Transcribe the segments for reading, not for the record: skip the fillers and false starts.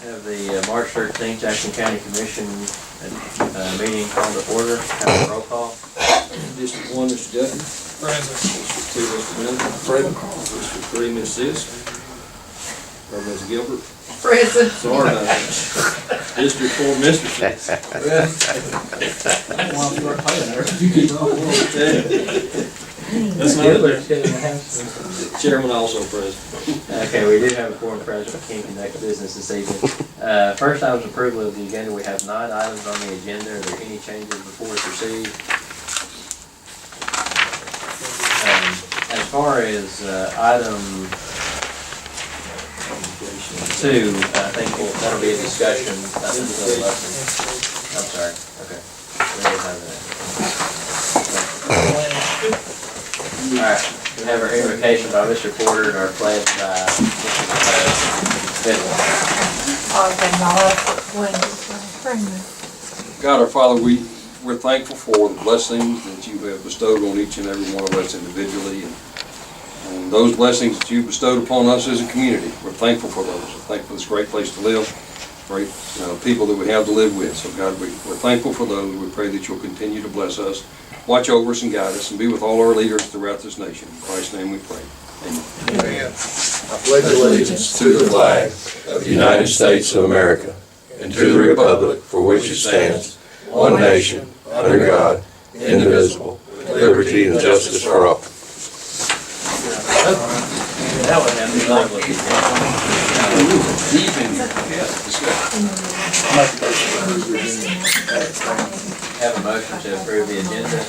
Have the March 13th Jackson County Commission meeting called to order. Have a roll call. District 1, Mr. Dutton. Present. District 2, Mr. Miller. Present. District 3, Ms. Sis. Or Ms. Gilbert. Present. Sorry about that. District 4, Mr. Sis. That's not Chairman also present. Okay, we do have a quorum present. We can conduct business this evening. First item is approval of the agenda. We have 9 items on the agenda. Are there any changes before we proceed? As far as item 2, I think that'll be a discussion. Nothing to the lesson. I'm sorry. Okay. We don't have that. All right. We have our invocation by Mr. Porter and our pledge by Mr. Bidwell. God our Father, we're thankful for the blessings that you have bestowed on each and every one of us individually, and those blessings that you bestowed upon us as a community. We're thankful for those. We're thankful for this great place to live, great people that we have to live with. So God, we're thankful for those. We pray that you'll continue to bless us, watch over us and guide us, and be with all our leaders throughout this nation. In Christ's name we pray. Amen. Amen. I pledge allegiance to the flag of the United States of America and to the republic for which it stands, one nation, under God, indivisible, with liberty and justice for all. That would have to be lovely. Deep in discussion. Have a motion to approve the agenda.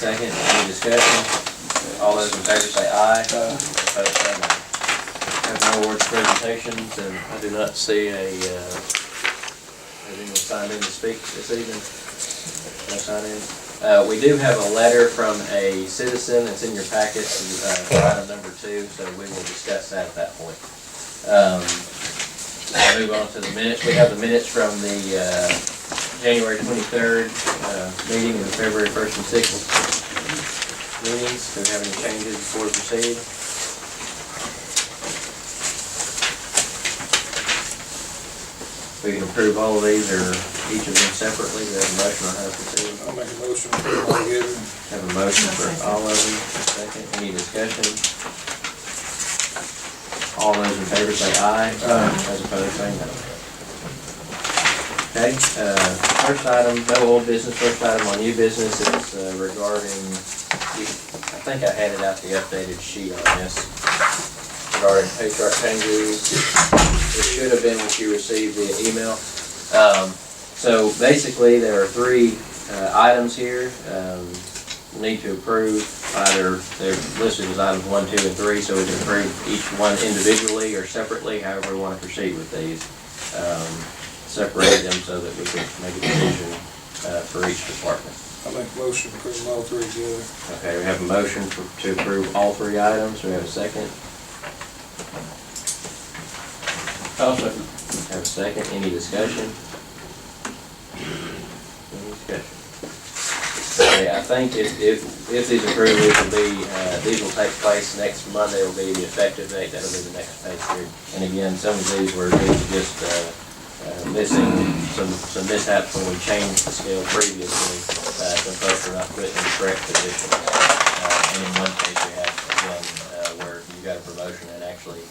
Second, any discussion? All those in favor say aye. Opposed say no. Have no awards presentations, and I do not see has anyone signed in to speak this evening? No sign in. We do have a letter from a citizen that's in your packet for item number 2, so we will discuss that at that point. I'll move on to the minutes. We have the minutes from the January 23rd meeting and the February 1st and 6th meetings. Do we have any changes before we proceed? We can approve all of these or each of them separately. We have a motion on how to proceed. I'll make a motion to approve all together. Have a motion for all of them. Second, any discussion? All those in favor say aye. As opposed, say no. Okay, first item, no old business. First item on new business is regarding, I think I handed out the updated sheet on this, regarding pay chart changes. It should have been what you received via email. So basically, there are 3 items here. We need to approve either, they're listed as items 1, 2, and 3, so we can approve each one individually or separately, however we want to proceed with these. Separate them so that we can make a decision for each department. I'll make a motion to approve all 3 together. Okay, we have a motion to approve all 3 items. We have a second. I'll second. Have a second. Any discussion? Any discussion? Okay, I think if these approved, these will take place next Monday. Will be the effective date. That'll be the next pay period. And again, some of these were due to just missing some mishaps when we changed the scale previously. Some folks are not put in the correct position. And in one case, we have again where you got a promotion and actually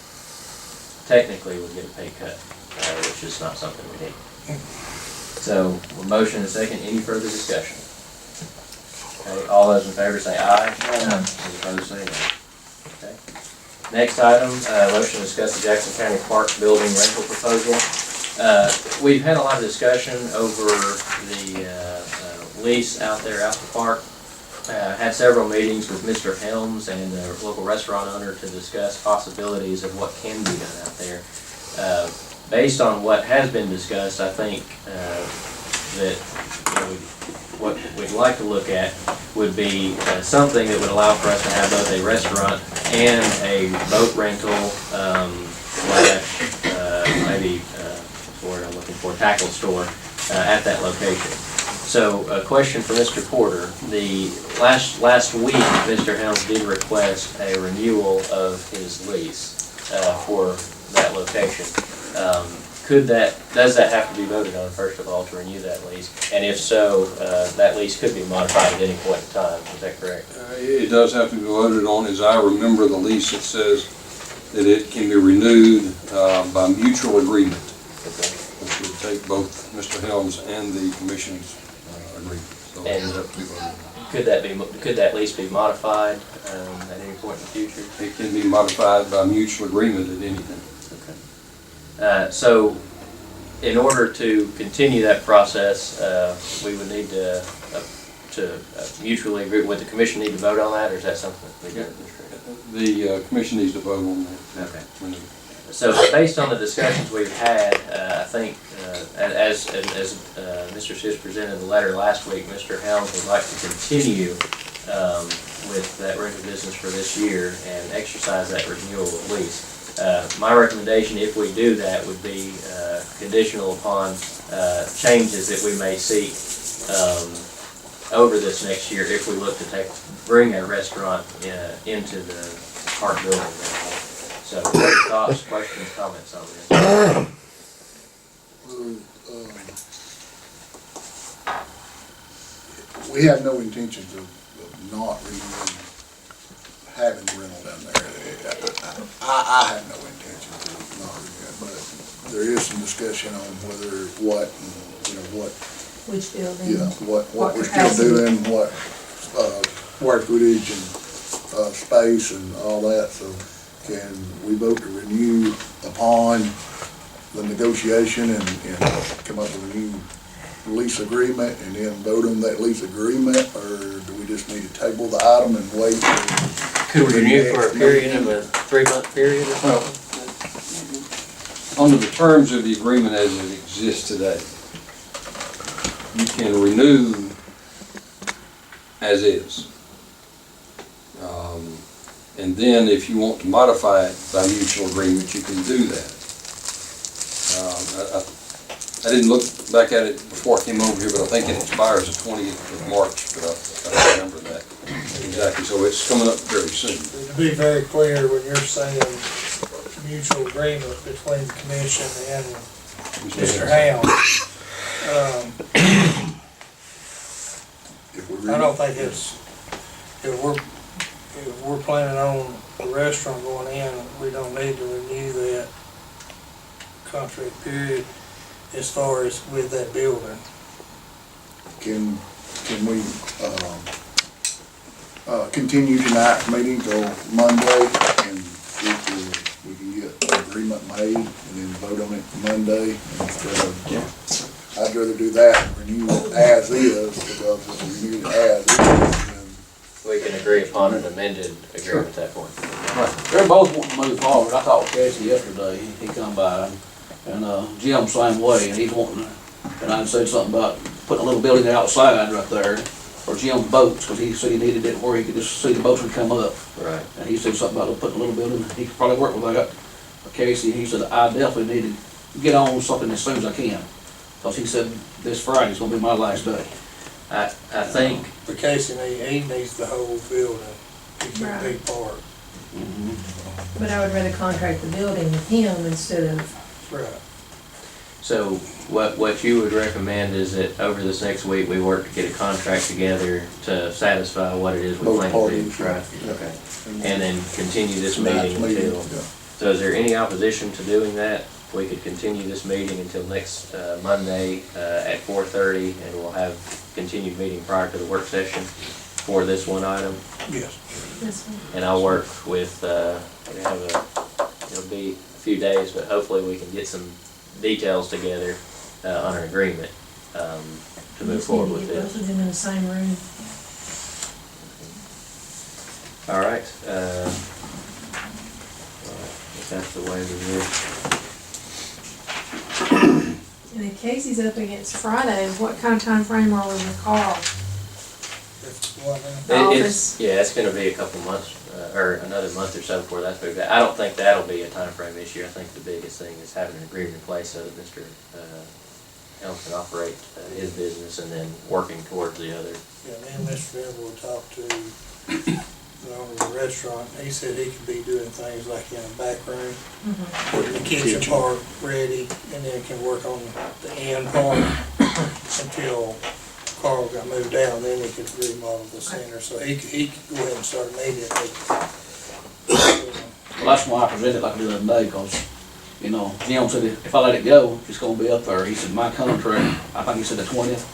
technically would get a pay cut, which is not something we need. So, a motion and a second. Any further discussion? Okay, all those in favor say aye. Those opposed say no. Okay. Next item, motion to discuss the Jackson County Park building rental proposal. We've had a lot of discussion over the lease out there out the park. Had several meetings with Mr. Helms and the local restaurant owner to discuss possibilities of what can be done out there. Based on what has been discussed, I think that what we'd like to look at would be something that would allow for us to have both a restaurant and a boat rental slash maybe what's the word I'm looking for, tackle store at that location. So a question for Mr. Porter. The last week, Mr. Helms did request a renewal of his lease for that location. Does that have to be voted on, first of all, to renew that lease? And if so, that lease could be modified at any point in time, is that correct? It does have to be voted on. As I remember the lease, it says that it can be renewed by mutual agreement, Okay. which would take both Mr. Helms and the commission's agreement. So it would have to be voted on. Could that lease be modified at any point in the future? It can be modified by mutual agreement at any time. So, in order to continue that process, we would need to mutually agree, would the commission need to vote on that, or is that something that we do? The commission needs to vote on that. Okay. So, based on the discussions we've had, I think, as Mr. Sis presented the letter last week, Mr. Helms would like to continue with that rental business for this year and exercise that renewal of lease. My recommendation, if we do that, would be conditional upon changes that we may seek over this next year if we look to bring a restaurant into the park building. So, what are your thoughts, questions, comments on this? We have no intentions of not renewing, having the rental down there. I have no intentions of not renewing, but there is some discussion on whether what, Which building? what we're still capacity? doing, what, square footage and, space and all that, so can we vote to renew upon the negotiation and come up with a new lease agreement and then vote on that lease agreement, or do we just need to table the item and wait? Could we renew for a period of a 3-month period or something? Under the terms of the agreement as it exists today, you can renew as is. And then if you want to modify it by mutual agreement, you can do that. I didn't look back at it before I came over here, but I think it expires the 20th of March, but I don't remember that exactly. So it's coming up very soon. To be very clear, when you're saying mutual agreement between the commission and Mr. Helms, I don't think it's, if we're planning on a restaurant going in, we don't need to renew that contract period as far as with that building. Can we, continue tonight's meeting till Monday and see if we can get an agreement made and then vote on it Monday instead of, I'd rather do that and renew it as is, because if we renew it as is, then We can agree upon an amended agreement at that point. They're both wanting to move forward. I talked to Casey yesterday, he come by, and Jim same way, and he's wanting, and I said something about putting a little building outside right there for Jim's boats, because he said he needed it where he could just see the boats would come up. Right. And he said something about putting a little building, he could probably work with that. Casey, he said, I definitely need to get on something as soon as I can, because he said this Friday's gonna be my last day. I think, For Casey, he needs the whole building, he can't be part. But I would rather contract the building with him instead of, Right. so what you would recommend is that over this next week, we work to get a contract together to satisfy what it is we both plan to parties. do, right? Yeah. Okay. And then continue this Tonight's meeting meeting, until, yeah. so is there any opposition to doing that? We could continue this meeting until next Monday at 4:30, and we'll have continued meeting prior to the work session for this one item. Yes. this one. And I'll work with, it'll be a few days, but hopefully we can get some details together on an agreement to move forward with Just need to get both this. of them in the same room. All right. If that's the way we do. And if Casey's up against Friday, what kind of time frame are we with Carl? It's one, The office. Yeah, it's gonna be a couple months, or another month or so before that's moved out. I don't think that'll be a time frame issue. I think the biggest thing is having an agreement in place so that Mr. Helms can operate his business and then working towards the other. yeah, me and Mr. Denver will talk to the owner of the restaurant, he said he could be doing things like in a back room, Mhm. putting the kitchen part ready, and then can work on the end part until Carl got moved out, then he could remodel the center, so he could go ahead and start immediately. Well, that's why I presented like I did the other day, cause, you know, Jim said if I let it go, it's gonna be up there. He said, my contract, I think he said the 20th.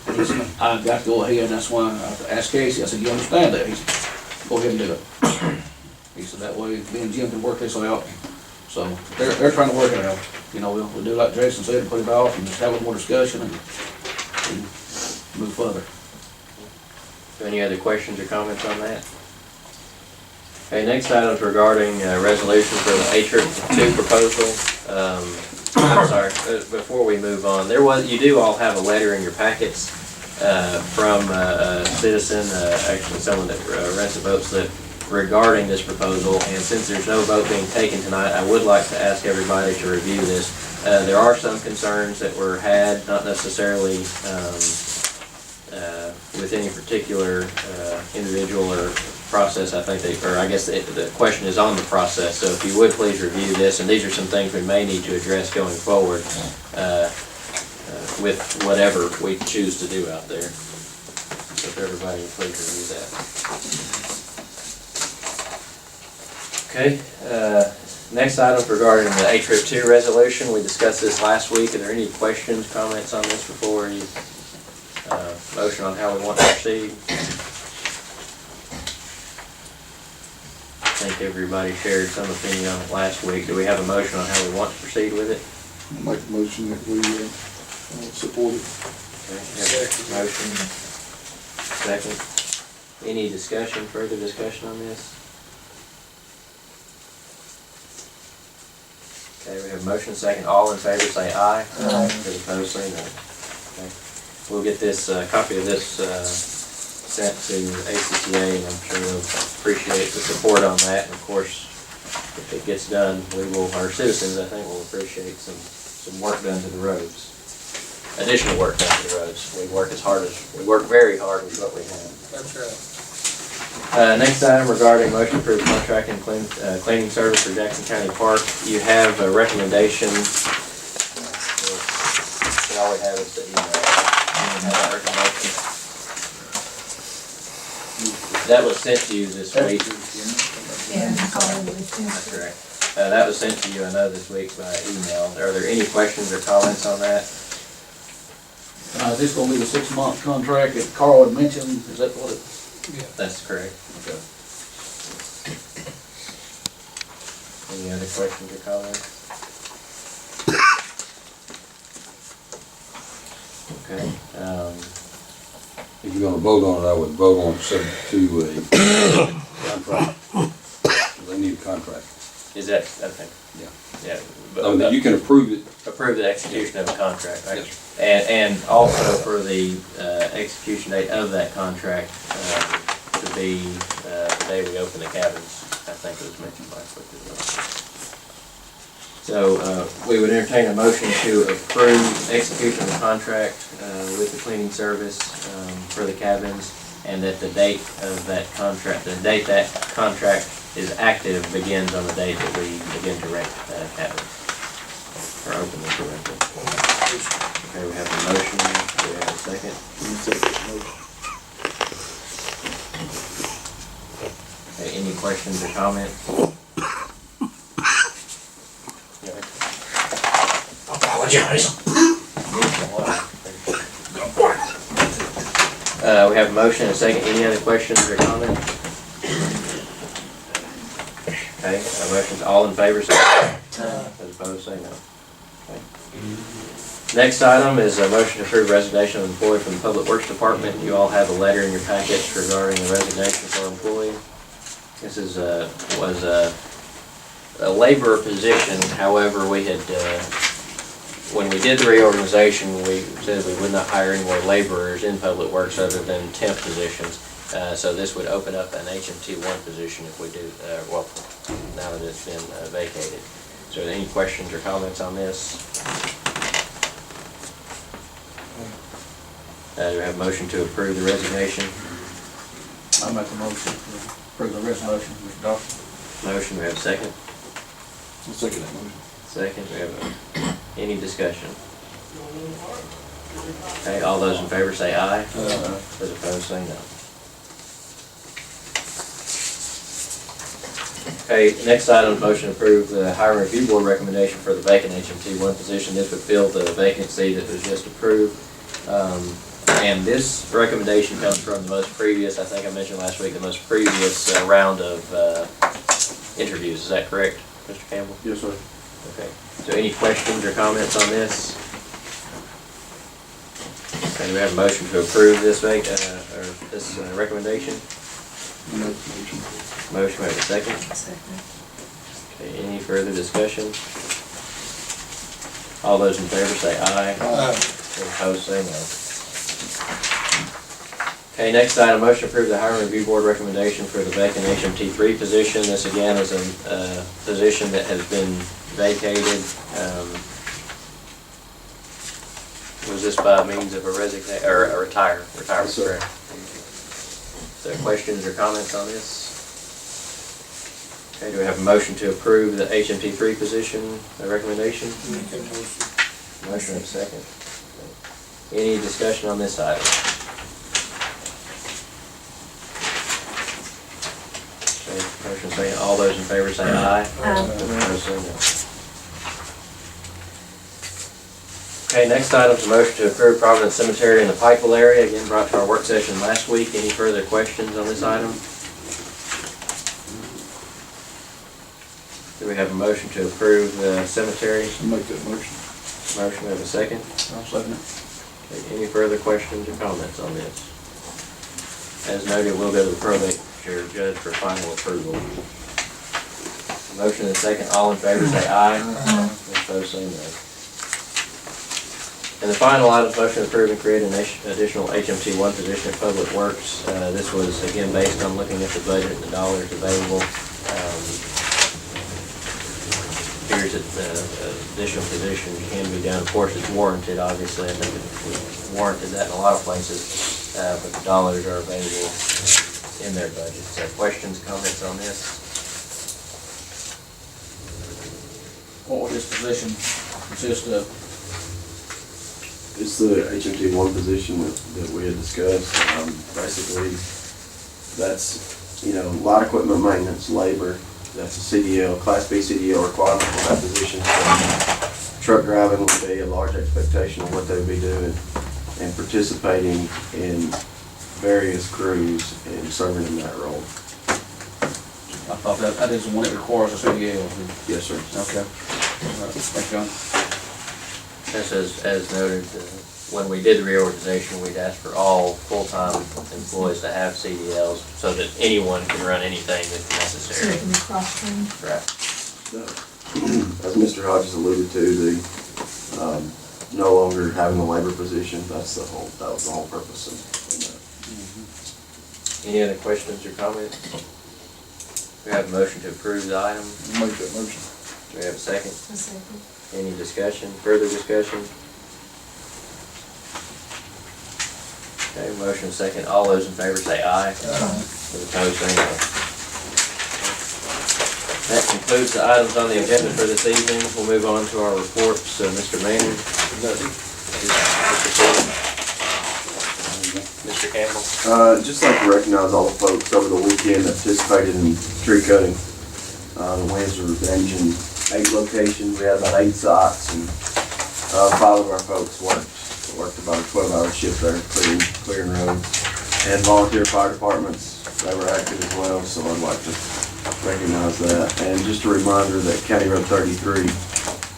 And he said, I've got to go ahead, and that's why I asked Casey, I said, you understand that? He said, go ahead and do it. He said, that way, me and Jim can work this out. So, they're trying to work it out. You know, we'll do like Jason said, and put it off, and just have a little more discussion, and move further. Any other questions or comments on that? Okay, next item is regarding resolution for the A2 proposal. I'm sorry, before we move on, you do all have a letter in your packets from a citizen, actually someone that rents a boat slip regarding this proposal, and since there's no vote being taken tonight, I would like to ask everybody to review this. There are some concerns that were had, not necessarily with any particular individual or process. I think I guess the question is on the process, so if you would please review this, and these are some things we may need to address going forward with whatever we choose to do out there. So if everybody would please review that. Okay, next item regarding the A-Trip 2 resolution. We discussed this last week. Are there any questions, comments on this before you motion on how we want to proceed? I think everybody shared some opinion on it last week. Do we have a motion on how we want to proceed with it? I'll make a motion that we support it. Okay, have a motion. Second. Any discussion, further discussion on this? Okay, we have a motion, second. All in favor say aye. Aye. Those opposed say no. Okay. We'll get this, copy of this sent to ACCA, and I'm sure they'll appreciate the support on that. And of course, if it gets done, our citizens, I think, will appreciate some work done to the roads. Additional work done to the roads. We work very hard with what we have. That's right. Next item regarding motion for contract and cleaning service for Jackson County Park. You have a recommendation. All we have is the email. You have that recommendation. That was sent to you this week. Yeah, I called him with him. That's correct. That was sent to you, I know, this week by email. Are there any questions or comments on that? Is this gonna be the 6-month contract that Carl had mentioned? Is that what it? That's correct. Okay. Any other questions or comments? Okay. If you're gonna vote on it, I would vote on it subject to a contract. They need a contract. Is that, okay. Yeah. Yeah. I mean, you can approve it. Approve the execution of a contract, right? Yes. And also for the execution date of that contract to be the day we open the cabins. I think it was mentioned last week as well. So we would entertain a motion to approve execution of the contract with the cleaning service for the cabins, and that the date of that contract, is active begins on the date that we begin to rent cabins, or open the rental. Okay, we have a motion, do we have a second? Okay, any questions or comments? Apologize. We have a motion and a second. Any other questions or comments? Okay, motion's all in favor, say aye. Those opposed, say no. Okay. Next item is a motion to approve resignation of employee from the Public Works Department. You all have a letter in your package regarding the resignation for employee. This was a labor position. However, we had, when we did the reorganization, we said we would not hire any more laborers in Public Works other than temp positions. So this would open up an HMT1 position if we do, now that it's been vacated. So are there any questions or comments on this? Do we have a motion to approve the resignation? I'll make a motion. approve the resolution, Mr. Dawson. Motion, we have a second. I'll second that motion. Second, we have any discussion? Okay, all those in favor say aye. Those opposed say no. Okay, next item, motion to approve the hiring review board recommendation for the vacant HMT1 position. This would fill the vacancy that was just approved. And this recommendation comes from the most previous, I think I mentioned last week, the most previous round of interviews. Is that correct, Mr. Campbell? Yes, sir. Okay, so any questions or comments on this? Okay, do we have a motion to approve this recommendation? Motion. Motion, we have a second. Second. Okay, any further discussion? All those in favor say aye. Those opposed say no. Okay, next item, motion to approve the hiring review board recommendation for the vacant HMT3 position. This again is a position that has been vacated. Was this by means of a resignation, or a retirement, Yes, sir. correct? So questions or comments on this? Okay, do we have a motion to approve the HMT3 position recommendation? Make a motion. Motion and a second. Any discussion on this item? Okay, motion saying, all those in favor say aye. Those opposed say no. Okay, next item is a motion to approve Providence Cemetery in the Pikeville area, again brought to our work session last week. Any further questions on this item? Do we have a motion to approve the cemetery? I'll make that motion. Motion, we have a second. I'll second it. Okay, any further questions or comments on this? As noted, we'll go to the probate judge for final approval. Motion and a second, all in favor say aye. Those opposed say no. And the final item is motion to approve and create an additional HMT1 position at Public Works. This was again based on looking at the budget and the dollars available. Here's that the additional position can be done. Of course, it's warranted, obviously. I think it's warranted that in a lot of places, but the dollars are available in their budget. So questions, comments on this? What would this position consist of? It's the HMT1 position that we had discussed. Basically, that's, light equipment maintenance, labor. That's a CDL, Class B CDL requirement for that position. So truck driving would be a large expectation of what they would be doing and participating in various crews and serving in that role. I thought that is the one that requires a CDL. Yes, sir. Okay. All right. Thanks, John. Just as noted, when we did the reorganization, we'd asked for all full-time employees to have CDLs so that anyone can run anything if So it necessary. can be cross-trained. Right. As Mr. Hodges alluded to, no longer having a labor position, that was the whole purpose in that. Any other questions or comments? We have a motion to approve the item. I'll make that motion. Do we have a second? A second. Any discussion, further discussion? Okay, motion second. All those in favor say aye. Those opposed say no. That concludes the items on the agenda for this evening. We'll move on to our reports. Mr. Manning? Mr. Campbell? Just like to recognize all the folks over the weekend that participated in tree cutting. The winds were ranging 8 locations. We had about 8 sites, and 5 of our folks worked about a 12-hour shift there, clearing roads. And volunteer fire departments, they were active as well, so I'd like to recognize that. And just a reminder that County Road 33,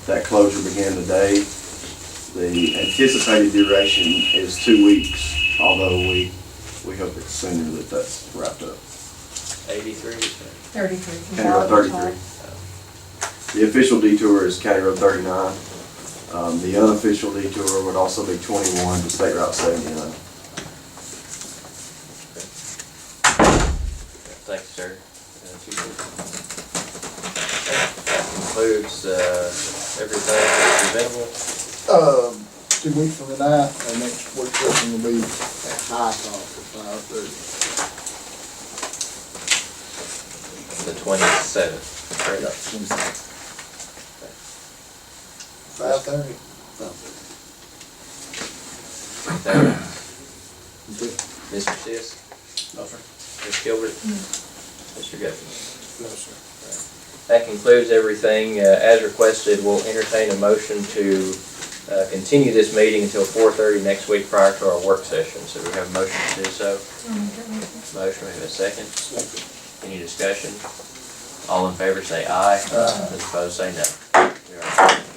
that closure began today. The anticipated duration is 2 weeks, although we hope it's sooner that that's wrapped up. 83, 33. County Road 33. The official detour is County Road 39. The unofficial detour would also be 21 to State Route 79. Thank you, sir. That concludes everything that's available. 2 weeks from tonight, our next work session will be at High Top at 5:30. 27th. Correct? 5:30. Mr. Sis? No, sir. Ms. Gilbert? Mr. Guthrie? No, sir. That concludes everything. As requested, we'll entertain a motion to continue this meeting until 4:30 next week prior to our work session. So we have a motion to do so. Motion, we have a second. Any discussion? All in favor say aye. Those opposed say no. We are adjourned.